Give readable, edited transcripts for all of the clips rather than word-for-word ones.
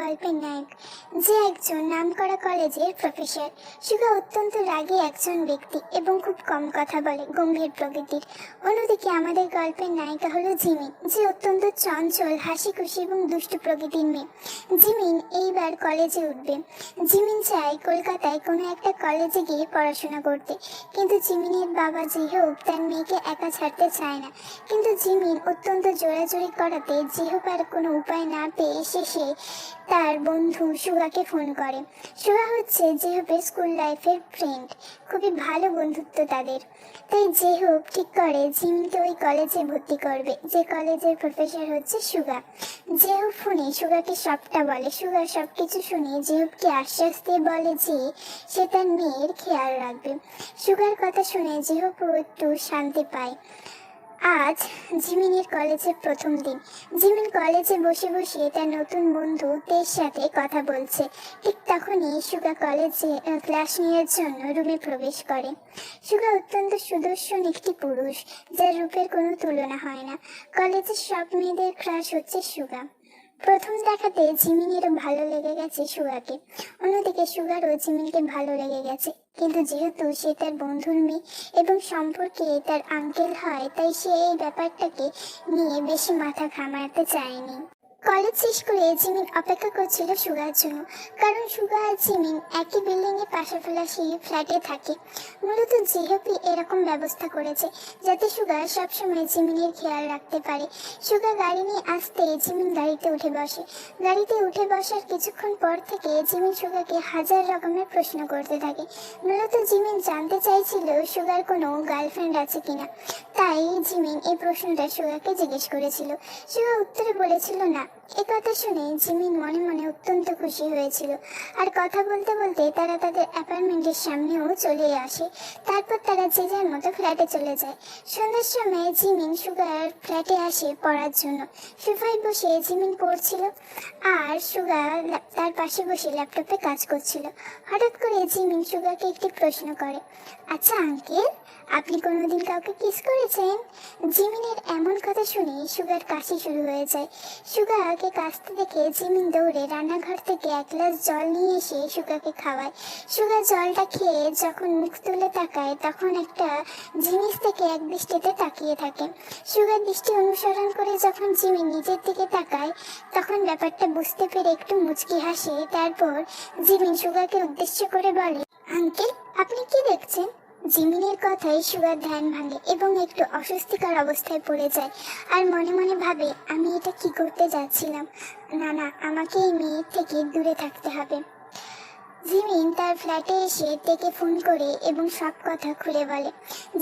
গল্পের নায়ক, যে একজন নামকরা কলেজের প্রফেসর। সুগা অত্যন্ত রাগী একজন ব্যক্তি এবং খুব কম কথা বলে, গম্ভীর প্রকৃতির। অন্যদিকে আমাদের গল্পের নায়িকা হলো জিমিন, যে অত্যন্ত চঞ্চল, হাসি খুশি এবং দুষ্টু প্রকৃতির মেয়ে। জিমিন এইবার কলেজে উঠবে। জিমিন চায় কলকাতায় কোনো একটা কলেজে গিয়ে পড়াশোনা করতে, কিন্তু জিমিনের বাবা জিহোপ তার মেয়েকে একা ছাড়তে চায় না। কিন্তু জিমিন অত্যন্ত জোরাজুরি করাতে জিহোপ আর কোনো উপায় না পেয়ে শেষে তার বন্ধু সুগাকে ফোন করে। সুগা হচ্ছে জিহোপের স্কুল লাইফের ফ্রেন্ড, খুবই ভালো বন্ধুত্ব তাদের। তাই জিহোপ ঠিক করে জিমিনকে ওই কলেজে ভর্তি করবে, যে কলেজের প্রফেসর হচ্ছে সুগা। জিহোপ ফোনে সুগাকে সবটা বলে। সুগা সবকিছু শুনে জিহোপকে আশ্বাস দিয়ে বলে যে সে তার মেয়ের খেয়াল রাখবে। সুগার কথা শুনে জিহোপও একটু শান্তি পায়। আজ জিমিনের কলেজের প্রথম দিন। জিমিন কলেজে বসে বসে তার নতুন বন্ধু তের সাথে কথা বলছে। ঠিক তখনই সুগা কলেজে ক্লাস নেওয়ার জন্য রুমে প্রবেশ করে। সুগা অত্যন্ত সুদর্শন একটি পুরুষ, যার রূপের কোনো তুলনা হয় না। কলেজের সব মেয়েদের ক্রাশ হচ্ছে সুগা। প্রথম দেখাতে জিমিনেরও ভালো লেগে গেছে সুগাকে। অন্যদিকে সুগারও জিমিনকে ভালো লেগে গেছে, কিন্তু যেহেতু সে তার বন্ধুর মেয়ে এবং সম্পর্কে তার আঙ্কেল হয়, তাই সে এই ব্যাপারটাকে নিয়ে বেশি মাথা ঘামাতে চায়নি। কলেজ শেষ করে জিমিন অপেক্ষা করছিল সুগার জন্য, কারণ সুগা আর জিমিন একই বিল্ডিং এ পাশাপাশি ফ্ল্যাটে থাকে। মূলত জিহোপি এরকম ব্যবস্থা করেছে যাতে সুগা সবসময় জিমিনের খেয়াল রাখতে পারে। সুগা গাড়ি নিয়ে আসতে জিমিন গাড়িতে উঠে বসে। গাড়িতে উঠে বসার কিছুক্ষণ পর থেকে জিমিন সুগাকে হাজার রকমের প্রশ্ন করতে থাকে। মূলত জিমিন জানতে চাইছিল সুগার কোনো গার্লফ্রেন্ড আছে কিনা, তাই জিমিন এই প্রশ্নটা সুগাকে জিজ্ঞেস করেছিল। সুগা উত্তরে বলেছিল না। একথা শুনে জিমিন মনে মনে অত্যন্ত খুশি হয়েছিল। আর কথা বলতে বলতে তারা তাদের অ্যাপার্টমেন্টের সামনেও চলে আসে। তারপর তারা যে যার মতো ফ্ল্যাটে চলে যায়। সন্ধ্যার সময় জিমিন সুগার ফ্ল্যাটে আসে পড়ার জন্য। সোফায় বসে জিমিন পড়ছিল আর সুগা তার পাশে বসে ল্যাপটপে কাজ করছিল। হঠাৎ করে জিমিন সুগাকে একটি প্রশ্ন করে, আচ্ছা আঙ্কেল, আপনি কোনোদিন কাউকে কিস করেছেন? জিমিনের এমন কথা শুনে সুগার কাশি শুরু হয়ে যায়। সুগাকে কাশতে দেখে জিমিন দৌড়ে রান্নাঘর থেকে এক গ্লাস জল নিয়ে এসে সুগাকে খাওয়ায়। সুগা জলটা খেয়ে যখন মুখ তুলে তাকায়, তখন একটা জিনিস থেকে এক দৃষ্টিতে তাকিয়ে থাকে। সুগার দৃষ্টি অনুসরণ করে যখন জিমিন নিজের দিকে তাকায়, তখন ব্যাপারটা বুঝতে পেরে একটু মুচকি হাসে। তারপর জিমিন সুগাকে উদ্দেশ্য করে বলে, আঙ্কেল, আপনি কি দেখছেন? জিমিনের কথায় সুগার ধ্যান ভাঙে এবং একটু অস্বস্তিকর অবস্থায় পড়ে যায়। আর মনে মনে ভাবে, আমি এটা কি করতে যাচ্ছিলাম? না না, আমাকে এই মেয়ের থেকে দূরে থাকতে হবে। জিমিন তার ফ্ল্যাটে এসে তেকে ফোন করে এবং সব কথা খুলে বলে।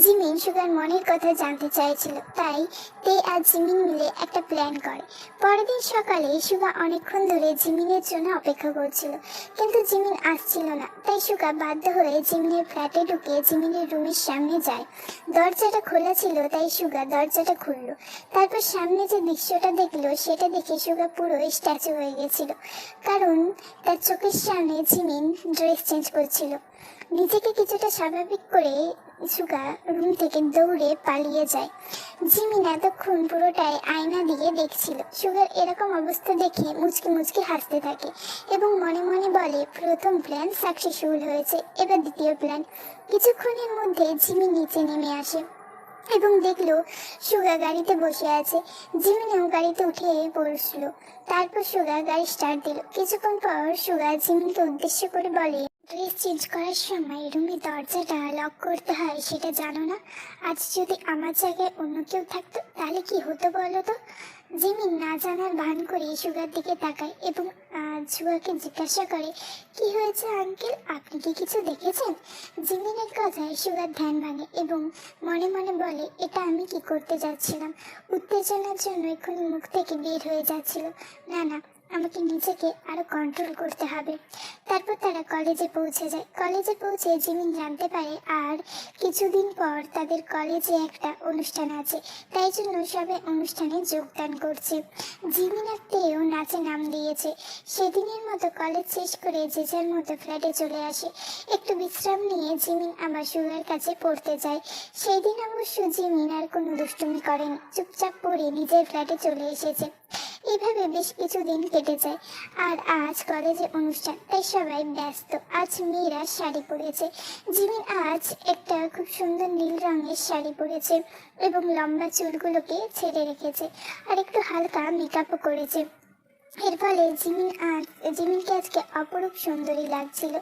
জিমিন সুগার মনের কথা জানতে চাইছিল, তাই তে আর জিমিন মিলে একটা প্ল্যান করে। পরের দিন সকালে সুগা অনেকক্ষণ ধরে জিমিনের জন্য অপেক্ষা করছিল, কিন্তু জিমিন আসছিল না। তাই সুগা বাধ্য হয়ে জিমিনের ফ্ল্যাটে ঢুকে জিমিনের রুমের সামনে যায়। দরজাটা খোলা ছিল, তাই সুগা দরজাটা খুললো। তারপর সামনে যে দৃশ্যটা দেখলো, সেটা দেখে সুগা পুরো স্ট্যাচু হয়ে গেছিল, কারণ তার চোখের সামনে জিমিন ড্রেস চেঞ্জ করছিল। নিজেকে কিছুটা স্বাভাবিক করে সুগা রুম থেকে দৌড়ে পালিয়ে যায়। জিমিন এতক্ষণ পুরোটাই আয়না দিয়ে দেখছিল। সুগার এরকম অবস্থা দেখে মুচকি মুচকি হাসতে থাকে এবং মনে মনে বলে, প্রথম প্ল্যান সাকসেসফুল হয়েছে, এবার দ্বিতীয় প্ল্যান। কিছুক্ষণের মধ্যে জিমিন নিচে নেমে আসে এবং দেখলো সুগা গাড়িতে বসে আছে। জিমিনও গাড়িতে উঠে বসল। তারপর সুগা গাড়ি স্টার্ট দিল। কিছুক্ষণ পর সুগা জিমিনকে উদ্দেশ্য করে বলে, ড্রেস চেঞ্জ করার সময় রুমের দরজাটা লক করতে হয়, সেটা জানো না? আজ যদি আমার জায়গায় অন্য কেউ থাকতো তাহলে কি হতো বলো তো? জিমিন না জানার ভান করে সুগার দিকে তাকায় এবং সুগাকে জিজ্ঞাসা করে, কি হয়েছে আঙ্কেল, আপনি কি কিছু দেখেছেন? জিমিনের কথায় সুগার ধ্যান ভাঙে এবং মনে মনে বলে, এটা আমি কি করতে যাচ্ছিলাম? উত্তেজনার জন্য এক্ষুনি মুখ থেকে বের হয়ে যাচ্ছিল। না না, আমাকে নিজেকে আরো কন্ট্রোল করতে হবে। তারপর তারা কলেজে পৌঁছে যায়। কলেজে পৌঁছে জিমিন জানতে পারে আর কিছুদিন পর তাদের কলেজে একটা অনুষ্ঠান আছে, তাই জন্য সবাই অনুষ্ঠানে যোগদান করছে। জিমিন আর তেও নাচে নাম দিয়েছে। সেদিনের মতো কলেজ শেষ করে যে যার মতো ফ্ল্যাটে চলে আসে। একটু বিশ্রাম নিয়ে জিমিন আবার সুগার কাছে পড়তে যায়। সেই দিন অবশ্য জিমিন আর কোনো দুষ্টুমি করেনি, চুপচাপ পড়ে নিজের ফ্ল্যাটে চলে এসেছে। এইভাবে বেশ কিছুদিন কেটে যায়। আর আজ কলেজে অনুষ্ঠান, তাই সবাই ব্যস্ত। আজ মেয়েরা শাড়ি পরেছে। জিমিন আজ একটা খুব সুন্দর নীল রঙের শাড়ি পরেছে এবং লম্বা চুলগুলোকে ছেড়ে রেখেছে আর একটু হালকা মেকআপও করেছে। এর ফলে জিমিনকে আজকে অপরূপ সুন্দরী লাগছিল।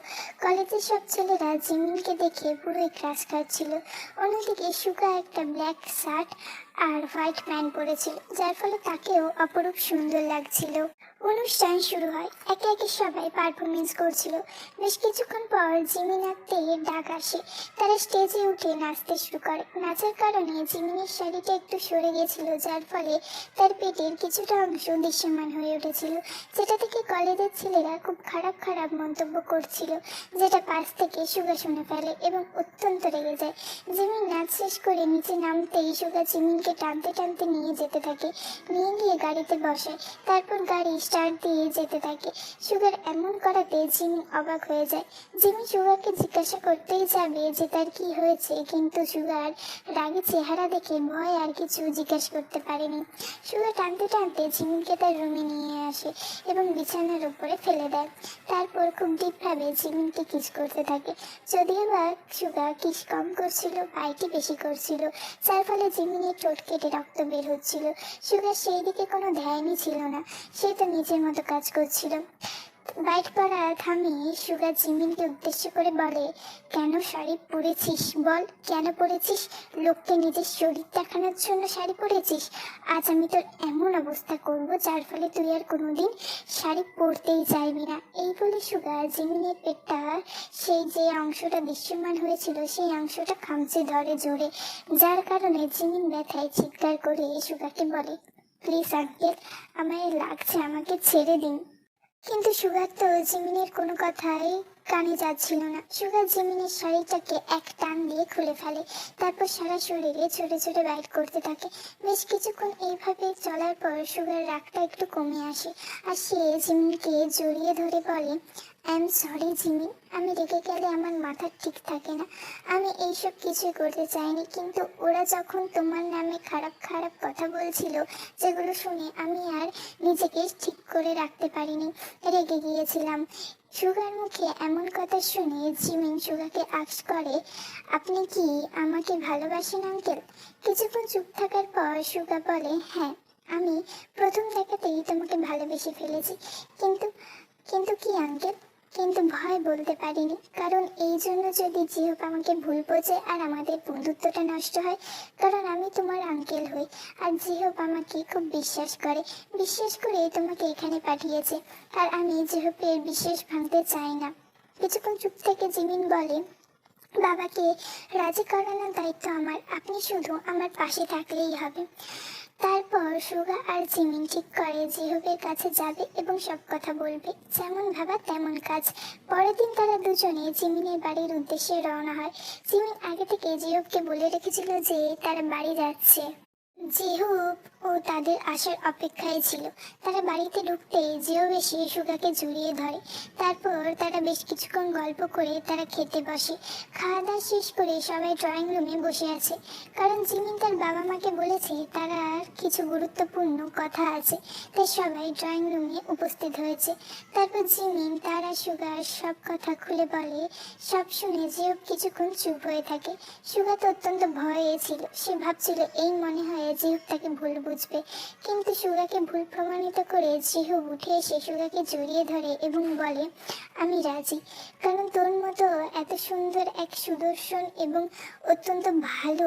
কলেজের সব ছেলেরা জিমিনকে দেখে পুরোই ক্রাশ খাচ্ছিল। অন্যদিকে সুগা একটা ব্ল্যাক শার্ট আর হোয়াইট প্যান্ট পরেছিল, যার ফলে তাকেও অপরূপ সুন্দর লাগছিল। অনুষ্ঠান শুরু হয়, একে একে সবাই পারফরমেন্স করছিল। বেশ কিছুক্ষণ পর জিমিন আর তেয়ের ডাক আসে। তারা স্টেজে উঠে নাচতে শুরু করে। নাচার কারণে জিমিনের শাড়িটা একটু সরে গেছিল, যার ফলে তার পেটের কিছুটা অংশ দৃশ্যমান হয়ে উঠেছিল, যেটা থেকে কলেজের ছেলেরা খুব খারাপ খারাপ মন্তব্য করছিল, যেটা পাশ থেকে সুগা শুনে ফেলে এবং অত্যন্ত রেগে যায়। জিমিন নাচ শেষ করে নিচে নামতেই সুগা জিমিনকে টানতে টানতে নিয়ে যেতে থাকে, নিয়ে গিয়ে গাড়িতে বসে। তারপর গাড়ি স্টার্ট দিয়ে যেতে থাকে। সুগার এমন করাতে জিমিন অবাক হয়ে যায়। জিমিন সুগাকে জিজ্ঞাসা করতেই যাবে যে তার কি হয়েছে, কিন্তু সুগার রাগে চেহারা দেখে ভয় আর কিছু জিজ্ঞাসা করতে পারেনি। সুগা টানতে টানতে জিমিনকে তার রুমে নিয়ে আসে এবং বিছানার উপরে ফেলে দেয়। তারপর খুব ডিপভাবে জিমিনকে কিস করতে থাকে। যদিও বা সুগা কিস কম করছিল, বাইটি বেশি করছিল, যার ফলে জিমিনের ঠোঁট কেটে রক্ত বের হচ্ছিল। সুগা সেই দিকে কোনো ধ্যানই ছিল না, সে তো নিজের মতো কাজ করছিল। বাইট করা থামিয়ে সুগা জিমিনকে উদ্দেশ্য করে বলে, কেন শাড়ি পরেছিস বল, কেন পরেছিস? লোককে নিজের শরীর দেখানোর জন্য শাড়ি পরেছিস? আজ আমি তোর এমন অবস্থা করব যার ফলে তুই আর কোনোদিন শাড়ি পরতেই চাইবি না। এই বলে সুগা জিমিনের পেটটা, সেই যে অংশটা দৃশ্যমান হয়েছিল সেই অংশটা খামচে ধরে জোরে, যার কারণে জিমিন ব্যথায় চিৎকার করে সুগাকে বলে, প্লিজ আঙ্কেল, আমায় লাগছে, আমাকে ছেড়ে দিন। কিন্তু সুগার তো জিমিনের কোনো কথাই কানে যাচ্ছিল না। সুগার জিমিনের শাড়িটাকে এক টান দিয়ে খুলে ফেলে, তারপর সারা শরীরে ছোটে ছোটে বাইট করতে থাকে। বেশ কিছুক্ষণ এইভাবে চলার পর সুগার রাগটা একটু কমে আসে আর সে জিমিনকে জড়িয়ে ধরে বলে, আই এম সরি জিমিন, আমি রেগে গেলে আমার মাথা ঠিক থাকে না। আমি এইসব কিছুই করতে চাইনি, কিন্তু ওরা যখন তোমার নামে খারাপ খারাপ কথা বলছিল, যেগুলো শুনে আমি আর নিজেকে ঠিক করে রাখতে পারিনি, রেগে গিয়েছিলাম। সুগার মুখে এমন কথা শুনে জিমিন সুগাকে আস্ক করে, আপনি কি আমাকে ভালোবাসেন আঙ্কেল? কিছুক্ষণ চুপ থাকার পর সুগা বলে, হ্যাঁ, আমি প্রথম দেখাতেই তোমাকে ভালোবেসে ফেলেছি। কিন্তু কিন্তু কি আঙ্কেল? কিন্তু ভয় বলতে পারিনি, কারণ এই জন্য যদি জিহব আমাকে ভুল বোঝে আর আমাদের বন্ধুত্বটা নষ্ট হয়। কারণ আমি তোমার আঙ্কেল হই আর জিহব আমাকে খুব বিশ্বাস করে তোমাকে এখানে পাঠিয়েছে, আর আমি জিহবের বিশ্বাস ভাঙতে চাই না। কিছুক্ষণ চুপ থেকে জিমিন বলে, বাবাকে রাজি করানোর দায়িত্ব আমার, আপনি শুধু আমার পাশে থাকলেই হবে। তারপর সুগা আর জিমিন ঠিক করে জিহবের কাছে যাবে এবং সব কথা বলবে। যেমন ভাবা তেমন কাজ। পরের দিন তারা দুজনে জিমিনের বাড়ির উদ্দেশ্যে রওনা হয়। জিমিন আগে থেকে জিহবকে বলে রেখেছিল যে তারা বাড়ি যাচ্ছে। জিহুব ও তাদের আসার অপেক্ষায় ছিল। তারা বাড়িতে ঢুকতেই জিহুব এসে সুগাকে জড়িয়ে ধরে। তারপর তারা বেশ কিছুক্ষণ গল্প করে তারা খেতে বসে। খাওয়া দাওয়া শেষ করে সবাই ড্রয়িং রুমে বসে আছে, কারণ জিমিন তার বাবা মাকে বলেছে তারা কিছু গুরুত্বপূর্ণ কথা আছে, তাই সবাই ড্রয়িং রুমে উপস্থিত হয়েছে। তারপর জিমিন তারা সুগার সব কথা খুলে বলে। সব শুনে জিহুব কিছুক্ষণ চুপ হয়ে থাকে। সুগা তো অত্যন্ত ভয়ে ছিল, সে ভাবছিল এই মনে হয় জিহুব তাকে ভুল বুঝবে, কিন্তু সুগাকে ভুল প্রমাণিত করে জিহুব উঠে এসে সুগাকে জড়িয়ে ধরে এবং বলে, আমি রাজি, কারণ তোর মতো এত সুন্দর এক সুদর্শন এবং অত্যন্ত ভালো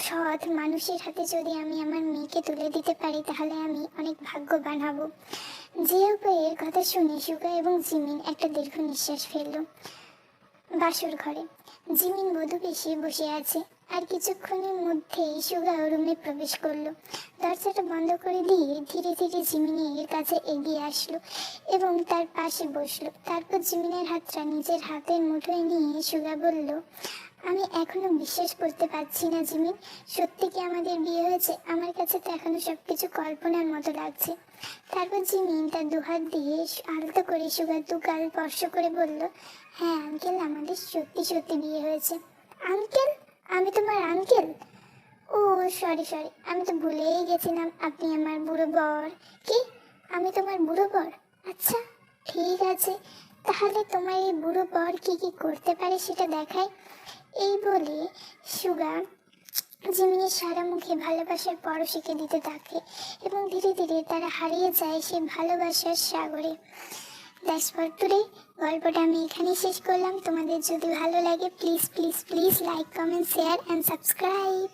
সৎ মানুষের হাতে যদি আমি আমার মেয়েকে তুলে দিতে পারি, তাহলে আমি অনেক ভাগ্যবান হব। জিহুবের কথা শুনে সুগা এবং জিমিন একটা দীর্ঘ নিঃশ্বাস ফেলল। বাসর ঘরে জিমিন বধূ বেশি বসে আছে, আর কিছুক্ষণের মধ্যেই সুগা রুমে প্রবেশ করলো। দরজাটা বন্ধ করে দিয়ে ধীরে ধীরে জিমিনের কাছে এগিয়ে আসলো এবং তার পাশে বসলো। তারপর জিমিনের হাতটা নিজের হাতের মুঠোয় নিয়ে সুগা বলল, আমি এখনো বিশ্বাস করতে পারছি না জিমিন, সত্যি কি আমাদের বিয়ে হয়েছে? আমার কাছে তো এখনো সবকিছু কল্পনার মতো লাগছে। তারপর জিমিন তার দুহাত দিয়ে আলতো করে সুগার দুগাল স্পর্শ করে বলল, হ্যাঁ আঙ্কেল, আমাদের সত্যি সত্যি বিয়ে হয়েছে। আঙ্কেল? আমি তোমার আঙ্কেল? ও সরি সরি, আমি তো ভুলেই গেছিলাম আপনি আমার বুড়ো বর। কি, আমি তোমার বুড়ো বর? আচ্ছা ঠিক আছে, তাহলে তোমার এই বুড়ো বর কি কি করতে পারে সেটা দেখাই। এই বলে সুগা জিমিনের সারা মুখে ভালোবাসার পরশিকে দিতে থাকে এবং ধীরে ধীরে তারা হারিয়ে যায় সেই ভালোবাসার সাগরে। That's for today. গল্পটা আমি এখানেই শেষ করলাম। তোমাদের যদি ভালো লাগে please please please like comment share and subscribe.